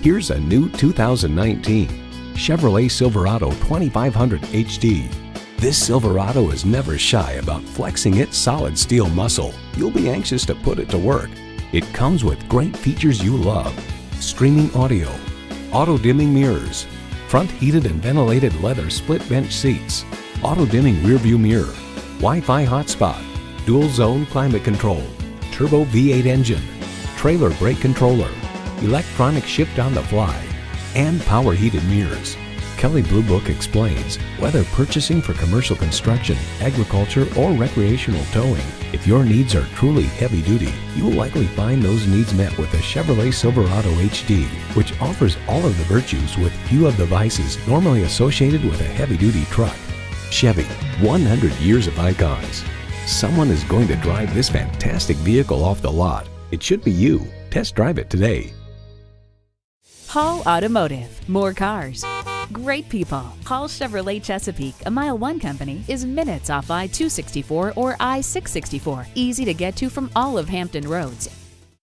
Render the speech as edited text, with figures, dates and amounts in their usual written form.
Here's a new 2019 Chevrolet Silverado 2500HD. This Silverado is never shy about flexing its solid steel muscle. You'll be anxious to put it to work. It comes with great features you love: streaming audio, auto-dimming mirrors, front heated and ventilated leather split bench seats, auto-dimming rearview mirror, Wi-Fi hotspot, dual zone climate control, turbo V8 engine, trailer brake controller, electronic shift on the fly, and power heated mirrors. Kelley Blue Book explains, whether purchasing for commercial construction, agriculture, or recreational towing, if your needs are truly heavy duty, you will likely find those needs met with the Chevrolet Silverado HD, which offers all of the virtues with few of the vices normally associated with a heavy duty truck. Chevy, 100 years of icons. Someone is going to drive this fantastic vehicle off the lot. It should be you. Test drive it today. Hall Automotive. More cars, great people. Hall Chevrolet Chesapeake, a MileOne company, is minutes off I-264 or I-664. Easy to get to from all of Hampton roads.